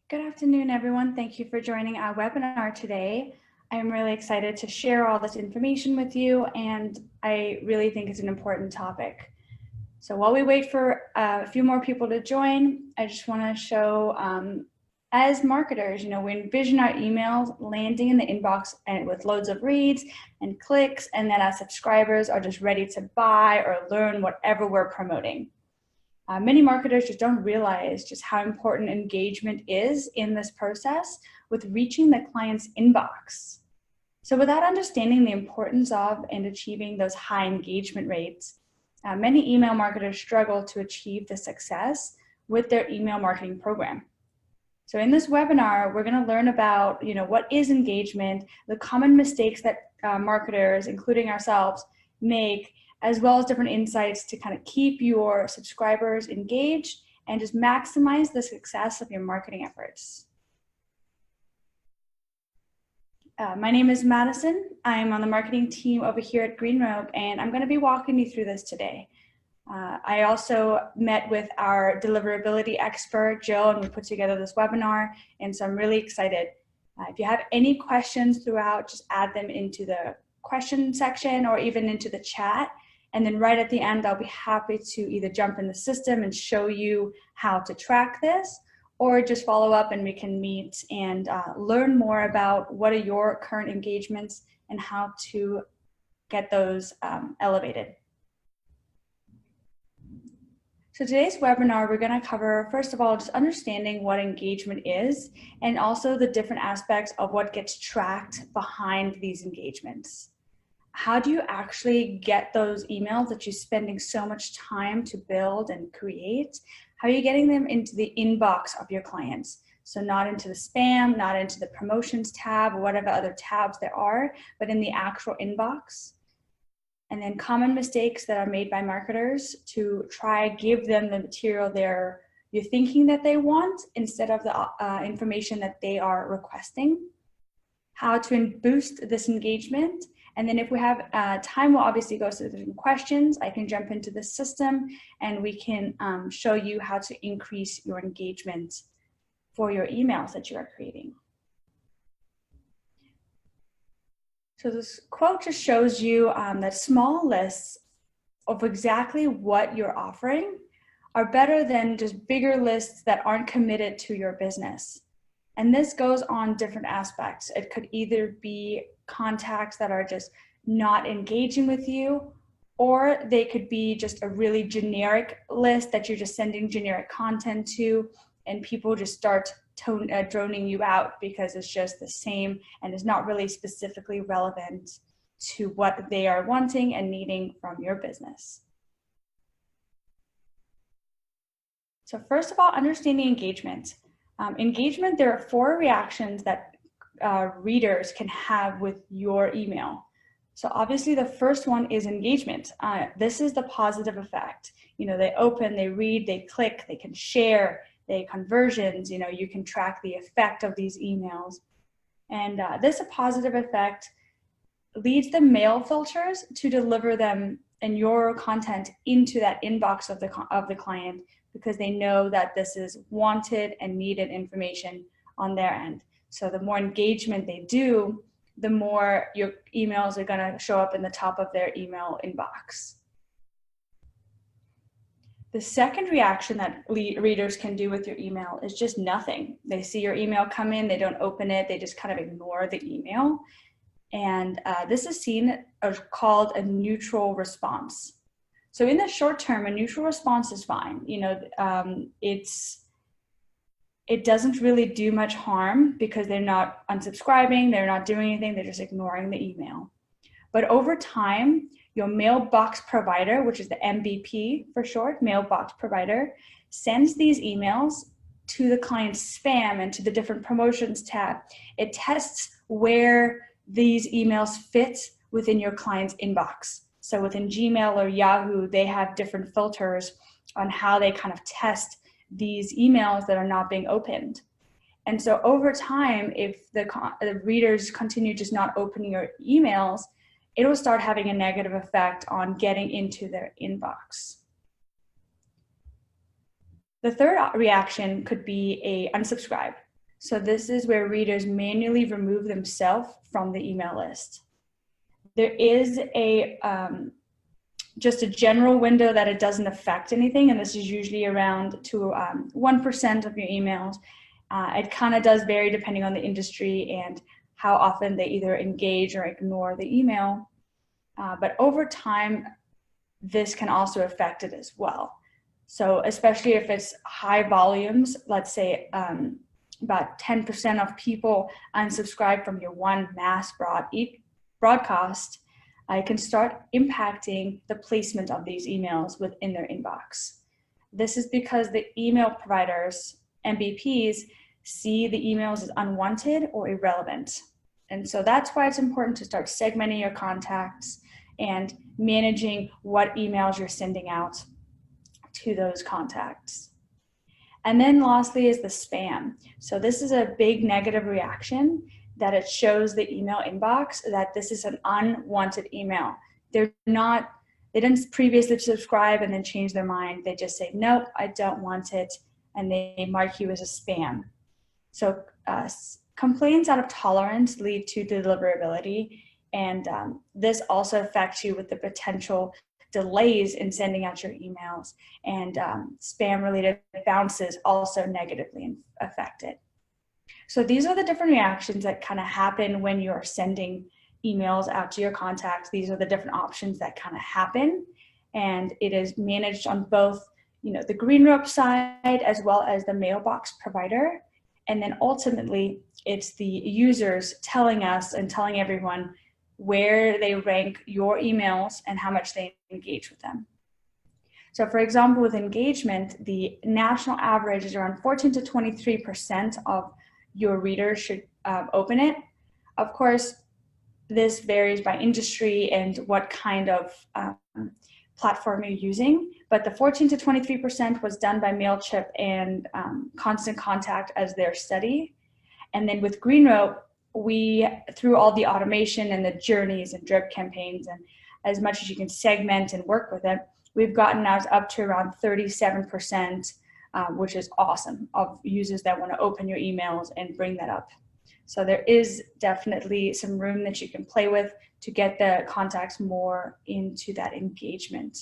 Good afternoon, everyone. Thank you for joining our webinar today. I'm really excited to share all this information with you, and I really think it's an important topic. So while we wait for a few more people to join, I just want to show, as marketers, we envision our emails landing in the inbox and with loads of reads and clicks, and then our subscribers are just ready to buy or learn whatever we're promoting. Many marketers just don't realize just how important engagement is in this process with reaching the client's inbox. So without understanding the importance of and achieving those high engagement rates, many email marketers struggle to achieve the success with their email marketing program. So in this webinar, we're going to learn about what is engagement, the common mistakes that marketers, including ourselves, make, as well as different insights to kind of keep your subscribers engaged and just maximize the success of your marketing efforts. My name is Madison. I'm on the marketing team over here at Green Rope, and I'm going to be walking you through this today. I also met with our deliverability expert, Jill, and we put together this webinar, and so I'm really excited. If you have any questions throughout, just add them into the question section or even into the chat. And then right at the end, I'll be happy to either jump in the system and show you how to track this, or just follow up and we can meet and learn more about what are your current engagements and how to get those elevated. So today's webinar, we're going to cover, first of all, just understanding what engagement is and also the different aspects of what gets tracked behind these engagements. How do you actually get those emails that you're spending so much time to build and create? How are you getting them into the inbox of your clients? So not into the spam, not into the promotions tab or whatever other tabs there are, but in the actual inbox. And then common mistakes that are made by marketers to try give them the material you're thinking that they want instead of the information that they are requesting. How to boost this engagement. And then if we have time, we'll obviously go through the different questions. I can jump into the system and we can show you how to increase your engagement for your emails that you are creating. So this quote just shows you that small lists of exactly what you're offering are better than just bigger lists that aren't committed to your business. And this goes on different aspects. It could either be contacts that are just not engaging with you, or they could be just a really generic list that you're just sending generic content to, and people just start droning you out because it's just the same and is not really specifically relevant to what they are wanting and needing from your business. So first of all, understanding engagement. Engagement, there are 4 reactions that readers can have with your email. So obviously the first one is engagement. This is the positive effect. They open, they read, they click, they can share, they conversions, you can track the effect of these emails. And this positive effect leads the mail filters to deliver them and your content into that inbox of the client, because they know that this is wanted and needed information on their end. So the more engagement they do, the more your emails are going to show up in the top of their email inbox. The second reaction that readers can do with your email is just nothing. They see your email come in, they don't open it, they just kind of ignore the email. And this is seen as called a neutral response. So in the short term, a neutral response is fine. It doesn't really do much harm because they're not unsubscribing, they're not doing anything, they're just ignoring the email. But over time, your mailbox provider, which is the MBP for short, mailbox provider, sends these emails to the client's spam and to the different promotions tab. It tests where these emails fit within your client's inbox. So within Gmail or Yahoo, they have different filters on how they kind of test these emails that are not being opened. And so over time, if the readers continue just not opening your emails, it will start having a negative effect on getting into their inbox. The third reaction could be a unsubscribe. So this is where readers manually remove themselves from the email list. There is just a general window that it doesn't affect anything, and this is usually around to 1% of your emails. It kind of does vary depending on the industry and how often they either engage or ignore the email. But over time, this can also affect it as well. So especially if it's high volumes, let's say about 10% of people unsubscribe from your one mass broadcast, it can start impacting the placement of these emails within their inbox. This is because the email providers, MVPs, see the emails as unwanted or irrelevant. And so that's why it's important to start segmenting your contacts and managing what emails you're sending out to those contacts. And then lastly is the spam. So this is a big negative reaction that it shows the email inbox that this is an unwanted email. They didn't previously subscribe and then change their mind. They just say, nope, I don't want it. And they mark you as a spam. So complaints out of tolerance lead to deliverability. And this also affects you with the potential delays in sending out your emails, and spam-related bounces also negatively affect it. So these are the different reactions that kind of happen when you're sending emails out to your contacts. These are the different options that kind of happen, and it is managed on both, the green rope side as well as the mailbox provider. And then ultimately, it's the users telling us and telling everyone where they rank your emails and how much they engage with them. So for example, with engagement, the national average is around 14 to 23% of your readers should open it. Of course, this varies by industry and what kind of platform you're using, but the 14 to 23% was done by MailChimp and Constant Contact as their study. And then with Green Rope, we, through all the automation and the journeys and drip campaigns, and as much as you can segment and work with it, we've gotten now up to around 37%, which is awesome, of users that want to open your emails and bring that up. So there is definitely some room that you can play with to get the contacts more into that engagement.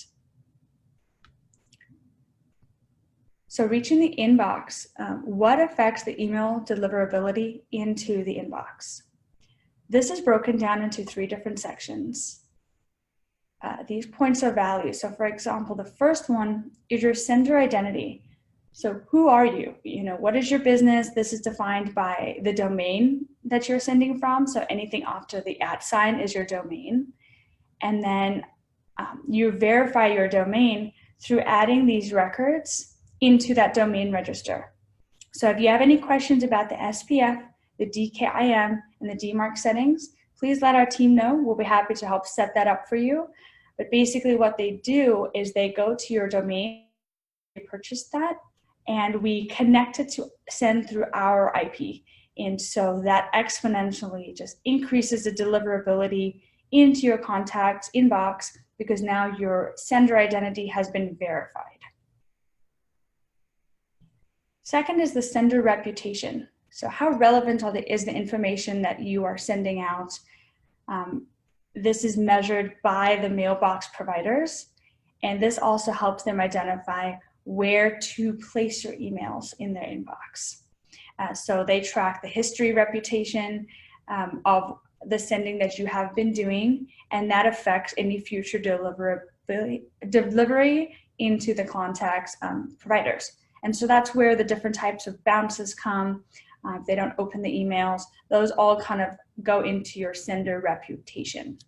So reaching the inbox, what affects the email deliverability into the inbox? This is broken down into 3 different sections. These points of value. So for example, the first one is your sender identity. So who are you? What is your business? This is defined by the domain that you're sending from. So anything after the @ is your domain. And then you verify your domain through adding these records into that domain register. So if you have any questions about the SPF, the DKIM, and the DMARC settings, please let our team know. We'll be happy to help set that up for you. But basically what they do is they go to your domain, they purchase that, and we connect it to send through our IP. And so that exponentially just increases the deliverability into your contacts inbox because now your sender identity has been verified. Second is the sender reputation. So how relevant is the information that you are sending out? This is measured by the mailbox providers, and this also helps them identify where to place your emails in their inbox. So they track the history reputation of the sending that you have been doing, and that affects any future delivery into the contacts providers. And so that's where the different types of bounces come. If they don't open the emails, those all kind of go into your sender reputation.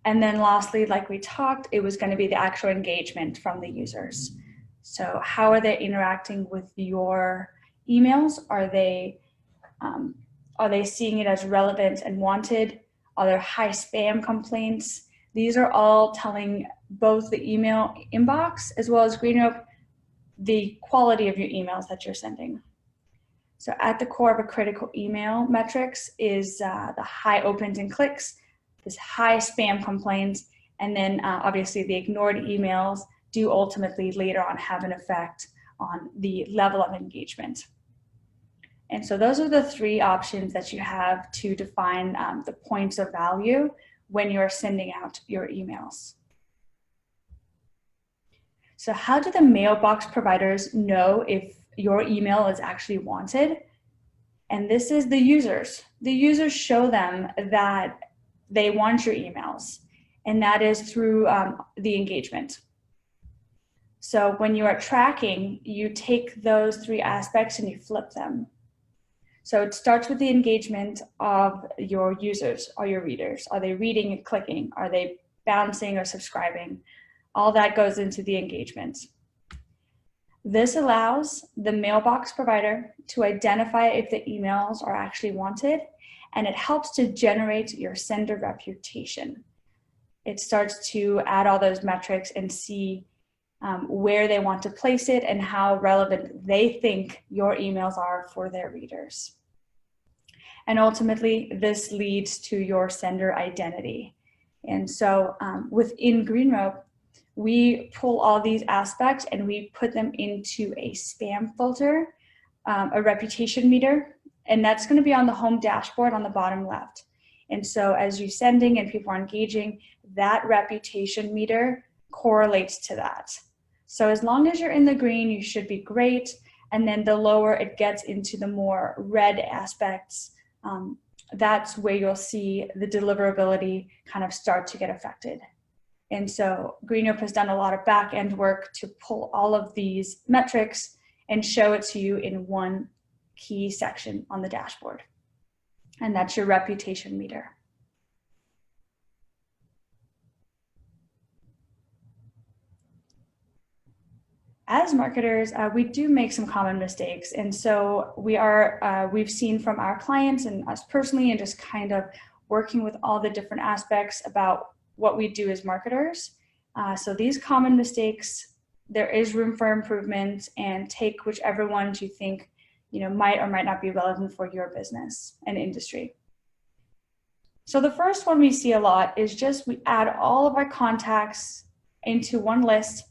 And then lastly, like we talked, it was going to be the actual engagement from the users. So how are they interacting with your emails? Are they seeing it as relevant and wanted? Are there high spam complaints? These are all telling both the email inbox as well as Green Rope the quality of your emails that you're sending. So at the core of a critical email metrics is the high opens and clicks, this high spam complaints, and then obviously the ignored emails do ultimately later on have an effect on the level of engagement. And so those are the three options that you have to define the points of value when you're sending out your emails. So how do the mailbox providers know if your email is actually wanted? And this is the users. The users show them that they want your emails, and that is through the engagement. So when you are tracking, you take those three aspects and you flip them. So it starts with the engagement of your users or your readers. Are they reading and clicking? Are they bouncing or subscribing? All that goes into the engagement. This allows the mailbox provider to identify if the emails are actually wanted, and it helps to generate your sender reputation. It starts to add all those metrics and see where they want to place it and how relevant they think your emails are for their readers. And ultimately, this leads to your sender identity. And so within GreenRope, we pull all these aspects and we put them into a spam filter, a reputation meter, and that's going to be on the home dashboard on the bottom left. And so as you're sending and people are engaging, that reputation meter correlates to that. So as long as you're in the green, you should be great. And then the lower it gets into the more red aspects, that's where you'll see the deliverability kind of start to get affected. And so GreenRope has done a lot of back end work to pull all of these metrics and show it to you in one key section on the dashboard. And that's your reputation meter. As marketers, we do make some common mistakes. And so we've seen from our clients and us personally, and just kind of working with all the different aspects about what we do as marketers. So these common mistakes, there is room for improvement, and take whichever ones you think might or might not be relevant for your business and industry. So the first one we see a lot is just we add all of our contacts into one list,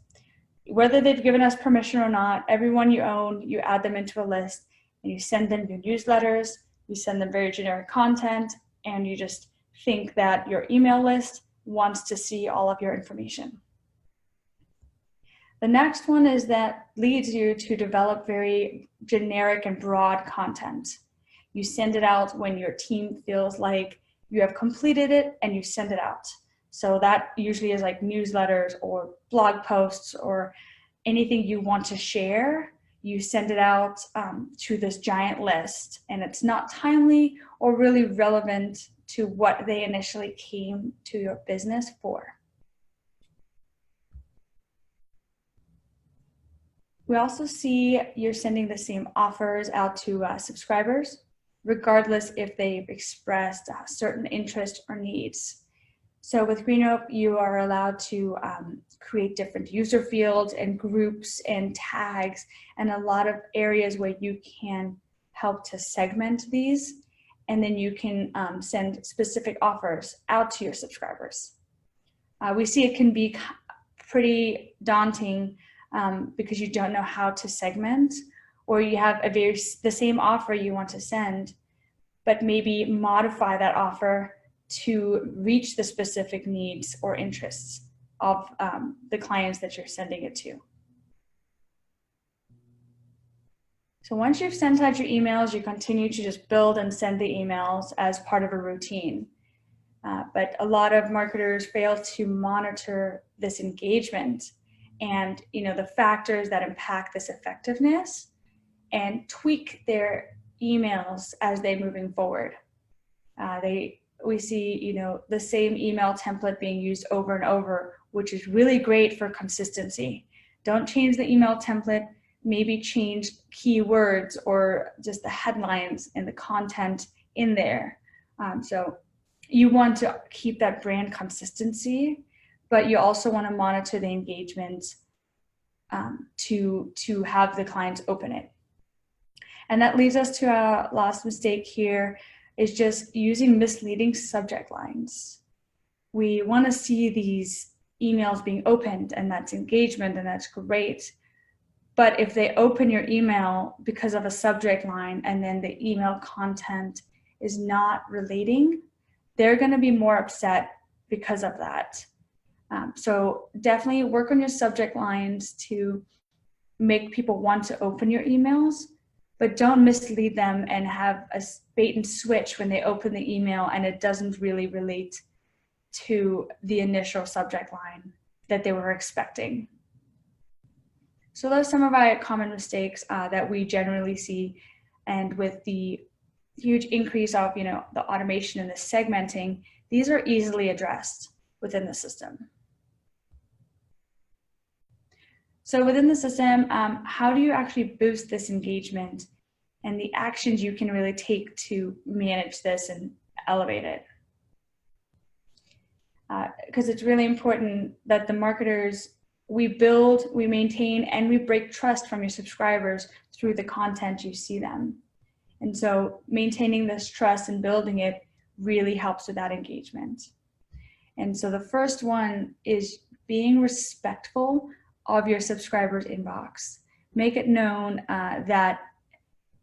whether they've given us permission or not. Everyone you own, you add them into a list, and you send them your newsletters, you send them very generic content, and you just think that your email list wants to see all of your information. The next one is that leads you to develop very generic and broad content. You send it out when your team feels like you have completed it, and you send it out. So that usually is like newsletters or blog posts or anything you want to share. You send it out to this giant list, and it's not timely or really relevant to what they initially came to your business for. We also see you're sending the same offers out to subscribers, regardless if they've expressed certain interest or needs. So with GreenRope, you are allowed to create different user fields and groups and tags, and a lot of areas where you can help to segment these, and then you can send specific offers out to your subscribers. We see it can be pretty daunting because you don't know how to segment, or you have the same offer you want to send, but maybe modify that offer to reach the specific needs or interests of the clients that you're sending it to. So once you've sent out your emails, you continue to just build and send the emails as part of a routine. But a lot of marketers fail to monitor this engagement and the factors that impact this effectiveness, and tweak their emails as they're moving forward. We see the same email template being used over and over, which is really great for consistency. Don't change the email template, maybe change keywords or just the headlines and the content in there. So you want to keep that brand consistency, but you also want to monitor the engagement to have the clients open it. And that leads us to our last mistake here, is just using misleading subject lines. We want to see these emails being opened, and that's engagement, and that's great. But if they open your email because of a subject line and then the email content is not relating, they're going to be more upset because of that. So definitely work on your subject lines to make people want to open your emails, but don't mislead them and have a bait and switch when they open the email and it doesn't really relate to the initial subject line that they were expecting. So those are some of our common mistakes that we generally see. And with the huge increase of, the automation and the segmenting, these are easily addressed within the system. So within the system, how do you actually boost this engagement and the actions you can really take to manage this and elevate it? Because it's really important that the marketers, we build, we maintain, and we break trust from your subscribers through the content you see them. And so maintaining this trust and building it really helps with that engagement. And so the first one is being respectful of your subscribers' inbox. Make it known that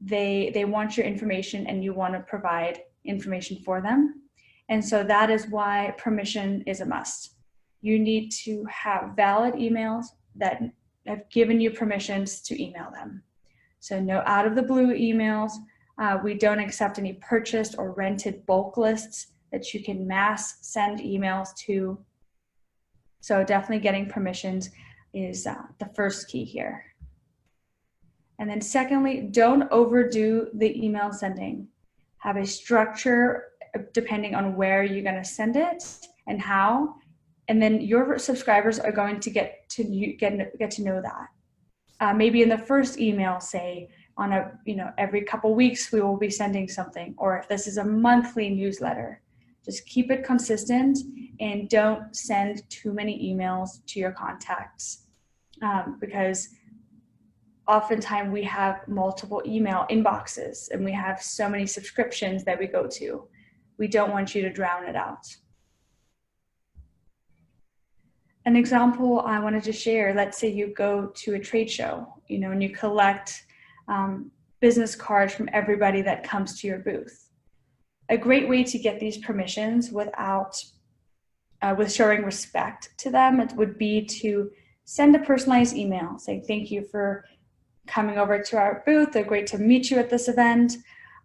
they want your information and you want to provide information for them. And so that is why permission is a must. You need to have valid emails that have given you permissions to email them. So no out of the blue emails. We don't accept any purchased or rented bulk lists that you can mass send emails to. So definitely getting permissions is the first key here. And then secondly, don't overdo the email sending. Have a structure depending on where you're going to send it and how, and then your subscribers are going to get to know that. Maybe in the first email, say on every couple weeks we will be sending something, or if this is a monthly newsletter, just keep it consistent and don't send too many emails to your contacts, because oftentimes we have multiple email inboxes and we have so many subscriptions that we go to. We don't want you to drown it out. An example I wanted to share, let's say you go to a trade show, and you collect business cards from everybody that comes to your booth. A great way to get these permissions with showing respect to them, it would be to send a personalized email saying, thank you for coming over to our booth. They're great to meet you at this event.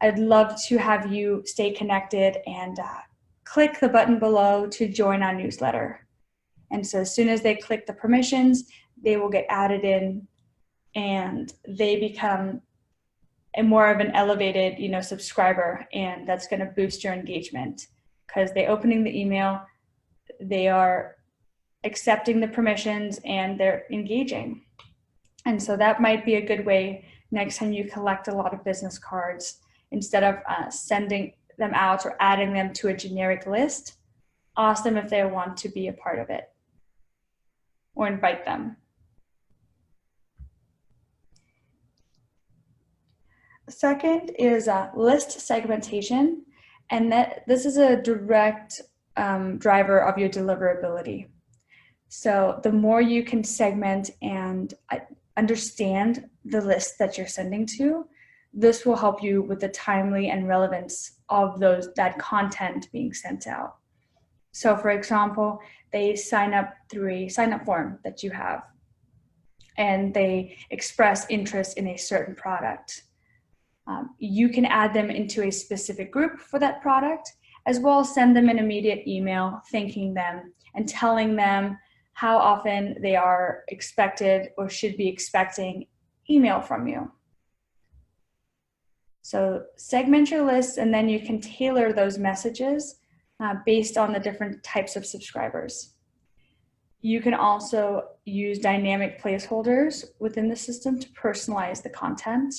I'd love to have you stay connected and click the button below to join our newsletter. And so as soon as they click the permissions, they will get added in and they become a more of an elevated, subscriber, and that's going to boost your engagement because they're opening the email, they are accepting the permissions, and they're engaging. And so that might be a good way next time you collect a lot of business cards, instead of sending them out or adding them to a generic list, ask them if they want to be a part of it or invite them. Second is list segmentation, and this is a direct driver of your deliverability. So the more you can segment and understand the list that you're sending to, this will help you with the timely and relevance of that content being sent out. So for example, they sign up through a sign-up form that you have, and they express interest in a certain product. You can add them into a specific group for that product, as well as send them an immediate email thanking them and telling them how often they are expected or should be expecting email from you. So segment your list, and then you can tailor those messages based on the different types of subscribers. You can also use dynamic placeholders within the system to personalize the content.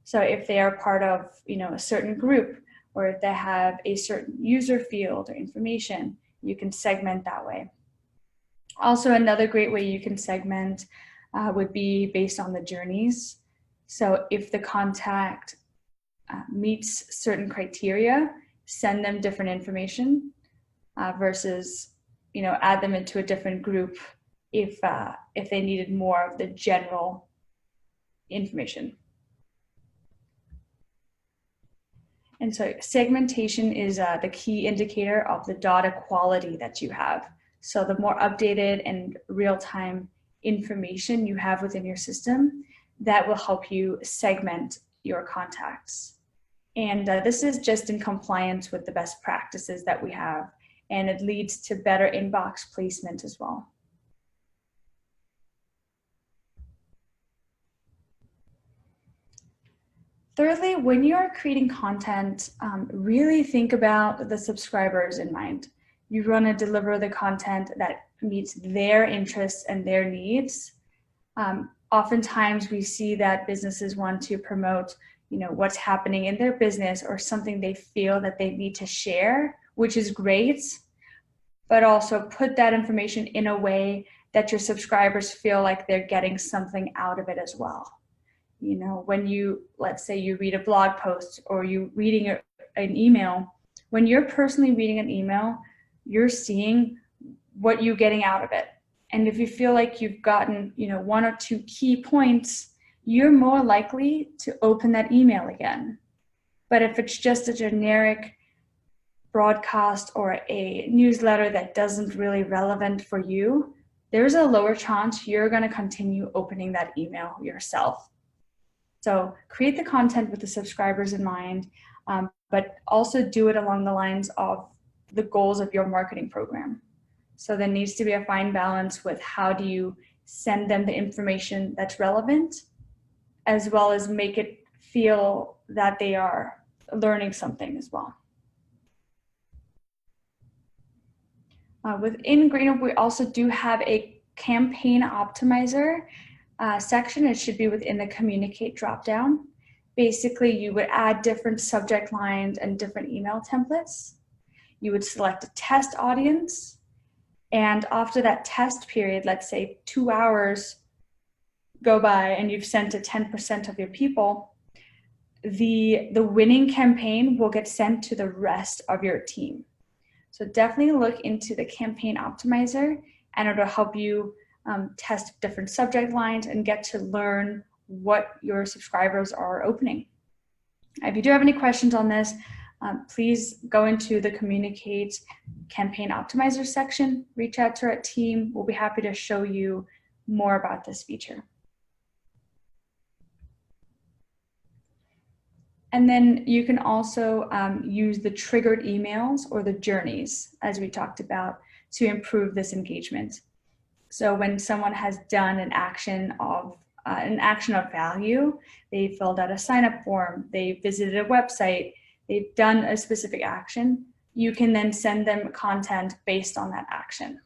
So if they are part of a certain group, or if they have a certain user field or information, you can segment that way. Also, another great way you can segment would be based on the journeys. So if the contact meets certain criteria, send them different information versus add them into a different group if they needed more of the general information. And so segmentation is the key indicator of the data quality that you have. So the more updated and real-time information you have within your system, that will help you segment your contacts. And this is just in compliance with the best practices that we have, and it leads to better inbox placement as well. Thirdly, when you're creating content, really think about the subscribers in mind. You want to deliver the content that meets their interests and their needs. Oftentimes we see that businesses want to promote, what's happening in their business or something they feel that they need to share, which is great, but also put that information in a way that your subscribers feel like they're getting something out of it as well. When let's say you read a blog post or you're reading an email, when you're personally reading an email, you're seeing what you're getting out of it. And if you feel like you've gotten, one or two key points, you're more likely to open that email again. But if it's just a generic broadcast or a newsletter that doesn't really relevant for you, there's a lower chance you're going to continue opening that email yourself. So create the content with the subscribers in mind, but also do it along the lines of the goals of your marketing program. So there needs to be a fine balance with how do you send them the information that's relevant, as well as make it feel that they are learning something as well. Within GreenUp, we also do have a campaign optimizer section. It should be within the communicate dropdown. Basically, you would add different subject lines and different email templates. You would select a test audience. And after that test period, let's say 2 hours go by and you've sent to 10% of your people, the winning campaign will get sent to the rest of your team. So definitely look into the campaign optimizer, and it'll help you test different subject lines and get to learn what your subscribers are opening. If you do have any questions on this, please go into the Communicate Campaign Optimizer section, reach out to our team. We'll be happy to show you more about this feature. And then you can also use the triggered emails or the journeys, as we talked about, to improve this engagement. So when someone has done an action of value, they filled out a sign-up form, they visited a website, they've done a specific action, you can then send them content based on that action.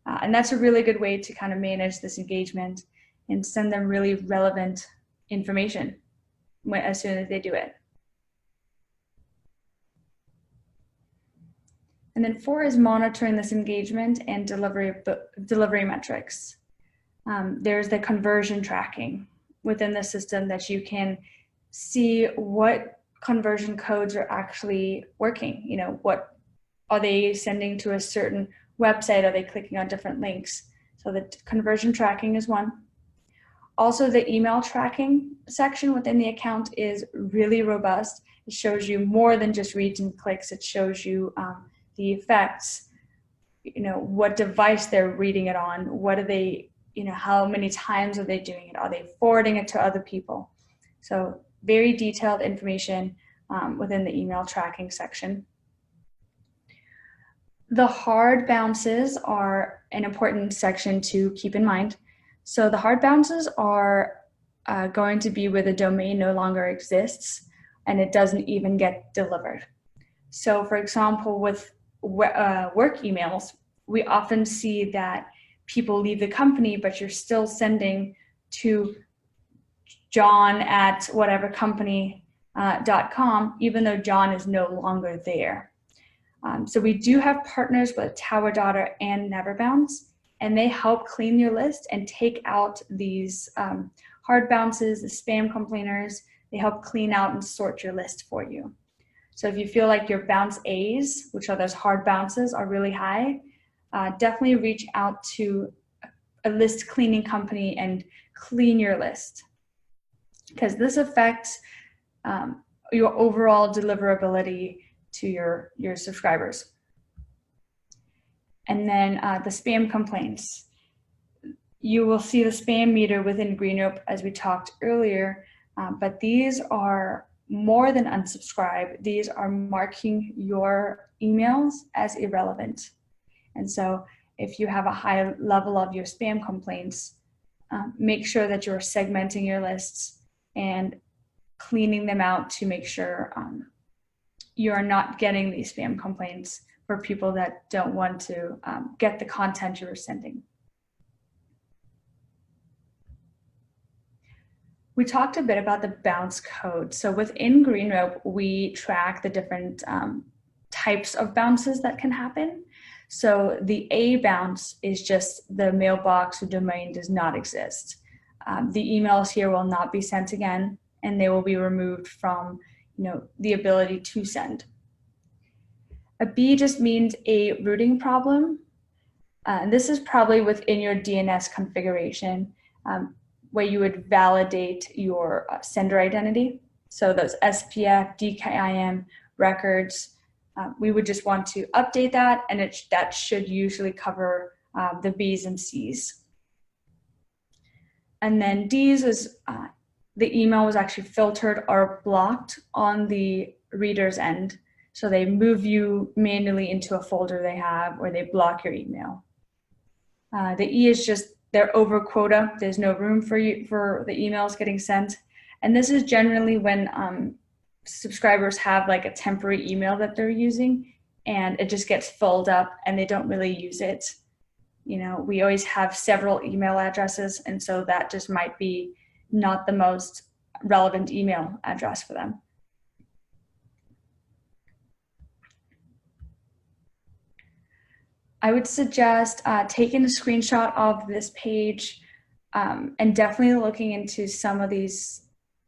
And that's a really good way to kind of manage this engagement and send them really relevant information as soon as they do it. And then 4 is monitoring this engagement and delivery metrics. There's the conversion tracking within the system that you can see what conversion codes are actually working. What are they sending to a certain website? Are they clicking on different links? So the conversion tracking is one. Also, the email tracking section within the account is really robust. It shows you more than just reads and clicks. It shows you the effects, what device they're reading it on, what are they, how many times are they doing it? Are they forwarding it to other people? So very detailed information within the email tracking section. The hard bounces are an important section to keep in mind. So the hard bounces are going to be where the domain no longer exists and it doesn't even get delivered. So for example, with work emails, we often see that people leave the company, but you're still sending to John at whatever company.com, even though John is no longer there. So we do have partners with TowerData and NeverBounce, and they help clean your list and take out these hard bounces, the spam complainers. They help clean out and sort your list for you. So if you feel like your bounce A's, which are those hard bounces, are really high, definitely reach out to a list cleaning company and clean your list. because this affects your overall deliverability to your subscribers. And then the spam complaints. You will see the spam meter within GreenRope as we talked earlier, but these are more than unsubscribe. These are marking your emails as irrelevant. And so if you have a high level of your spam complaints, make sure that you're segmenting your lists and cleaning them out to make sure you're not getting these spam complaints for people that don't want to get the content you're sending. We talked a bit about the bounce code. So within GreenRope, we track the different types of bounces that can happen. So the A bounce is just the mailbox or domain does not exist. The emails here will not be sent again, and they will be removed from the ability to send. A B just means a routing problem. And this is probably within your DNS configuration, where you would validate your sender identity. So those SPF, DKIM records, we would just want to update that, and that should usually cover the B's and C's. And then D's is the email was actually filtered or blocked on the reader's end. So they move you manually into a folder they have, or they block your email. The E is just they're over quota. There's no room for the emails getting sent. And this is generally when subscribers have like a temporary email that they're using, and it just gets filled up and they don't really use it. We always have several email addresses, and so that just might be not the most relevant email address for them. I would suggest taking a screenshot of this page and definitely looking into some of these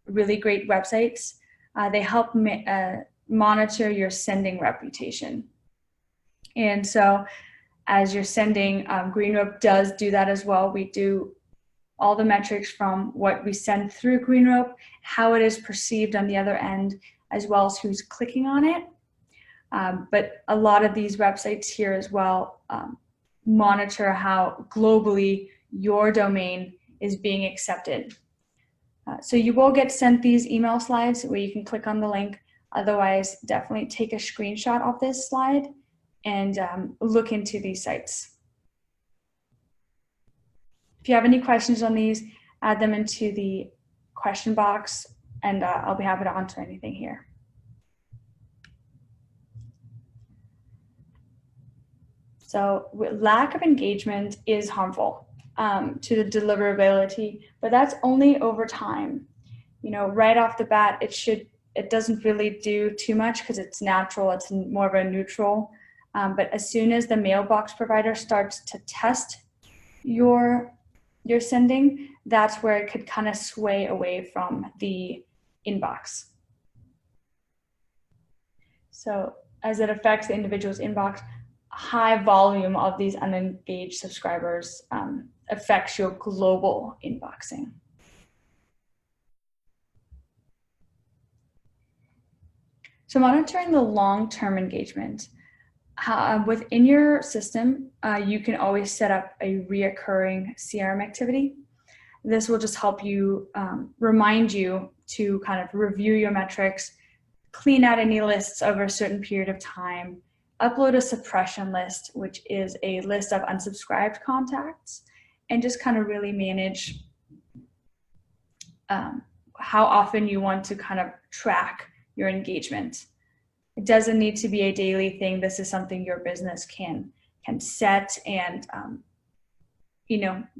really great websites. They help monitor your sending reputation. And so as you're sending, GreenRope does do that as well. We do all the metrics from what we send through GreenRope, how it is perceived on the other end, as well as who's clicking on it. But a lot of these websites here as well monitor how globally your domain is being accepted. So you will get sent these email slides where you can click on the link. Otherwise, definitely take a screenshot of this slide and look into these sites. If you have any questions on these, add them into the question box, and I'll be happy to answer anything here. So lack of engagement is harmful to the deliverability, but that's only over time. Right off the bat, it doesn't really do too much because it's natural, it's more of a neutral. But as soon as the mailbox provider starts to test your sending, that's where it could kind of sway away from the inbox. So as it affects the individual's inbox, high volume of these unengaged subscribers affects your global inboxing. So monitoring the long-term engagement. Within your system, you can always set up a reoccurring CRM activity. This will just help you remind you to kind of review your metrics, clean out any lists over a certain period of time, upload a suppression list, which is a list of unsubscribed contacts, and just kind of really manage how often you want to kind of track your engagement. It doesn't need to be a daily thing. This is something your business can set and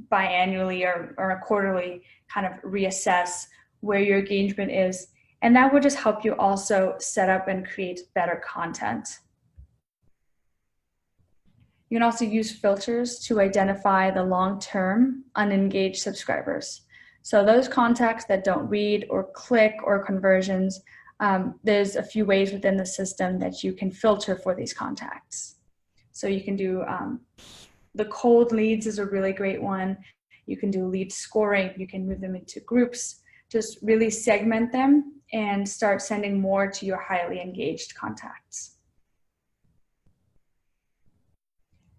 biannually or quarterly kind of reassess where your engagement is. And that will just help you also set up and create better content. You can also use filters to identify the long-term unengaged subscribers. So those contacts that don't read or click or conversions, there's a few ways within the system that you can filter for these contacts. So you can do the cold leads is a really great one. You can do lead scoring. You can move them into groups. just really segment them and start sending more to your highly engaged contacts.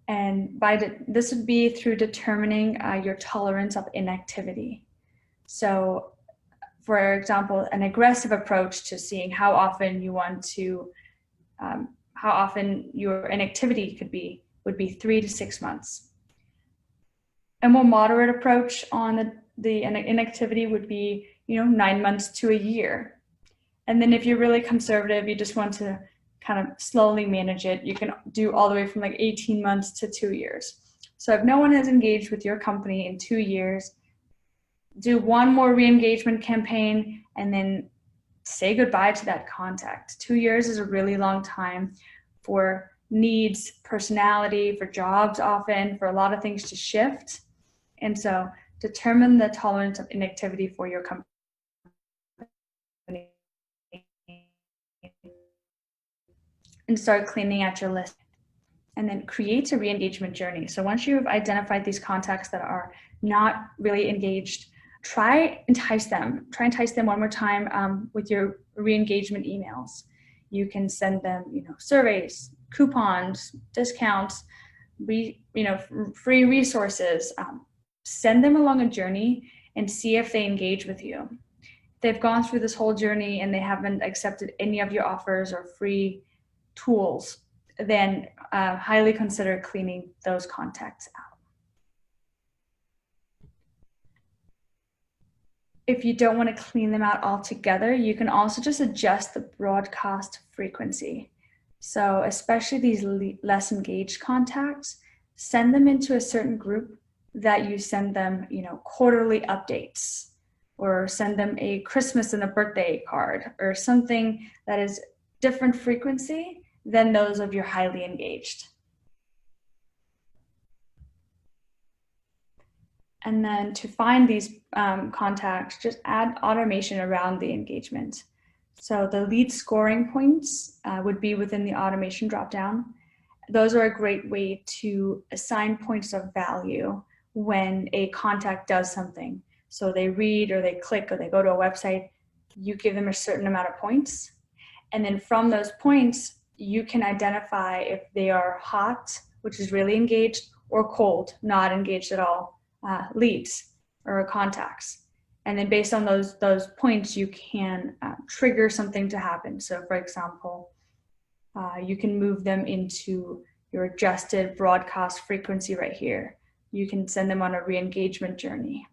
And this would be through determining your tolerance of inactivity. So, for example, an aggressive approach to seeing how often you want to, how often your inactivity would be 3 to 6 months. A more moderate approach on the inactivity would be, 9 months to a year. And then if you're really conservative, you just want to kind of slowly manage it, you can do all the way from like 18 months to 2 years. So if no one has engaged with your company in 2 years, do one more re-engagement campaign and then say goodbye to that contact. 2 years is a really long time for needs, personality, for jobs often, for a lot of things to shift. And so determine the tolerance of inactivity for your company and start cleaning out your list. And then create a re-engagement journey. So once you've identified these contacts that are not really engaged, try entice them one more time with your re-engagement emails. You can send them, surveys, coupons, discounts, free resources. Send them along a journey and see if they engage with you. If they've gone through this whole journey and they haven't accepted any of your offers or free tools, then highly consider cleaning those contacts out. If you don't want to clean them out altogether, you can also just adjust the broadcast frequency. So especially these less engaged contacts, send them into a certain group that you send them, quarterly updates, or send them a Christmas and a birthday card, or something that is different frequency than those of your highly engaged. And then to find these contacts, just add automation around the engagement. So the lead scoring points would be within the automation dropdown. Those are a great way to assign points of value when a contact does something. So they read or they click or they go to a website, you give them a certain amount of points. And then from those points, you can identify if they are hot, which is really engaged, or cold, not engaged at all, leads or contacts. And then based on those points, you can trigger something to happen. So for example, you can move them into your adjusted broadcast frequency right here. You can send them on a re-engagement journey.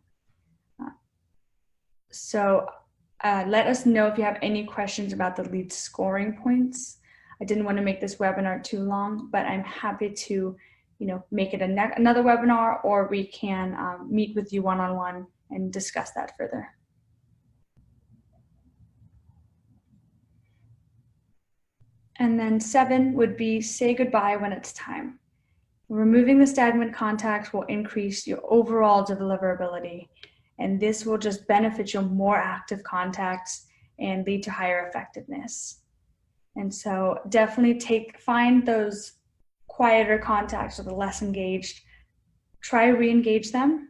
Let us know if you have any questions about the lead scoring points. I didn't want to make this webinar too long, but I'm happy to, make it another webinar, or we can meet with you one-on-one and discuss that further. And then 7 would be say goodbye when it's time. Removing the stagnant contacts will increase your overall deliverability, and this will just benefit your more active contacts and lead to higher effectiveness. And so definitely find those quieter contacts or the less engaged, try re-engage them,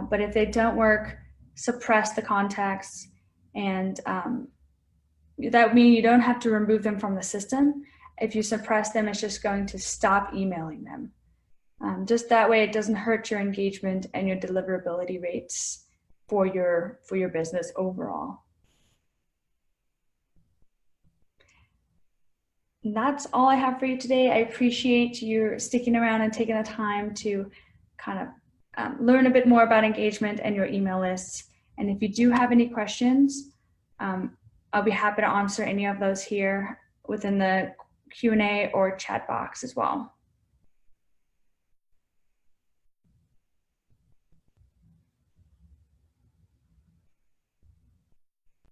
but if they don't work, suppress the contacts, and that would mean you don't have to remove them from the system. If you suppress them, it's just going to stop emailing them. Just that way, it doesn't hurt your engagement and your deliverability rates for your business overall. And that's all I have for you today. I appreciate you sticking around and taking the time to kind of learn a bit more about engagement and your email lists. And if you do have any questions, I'll be happy to answer any of those here within the Q&A or chat box as well.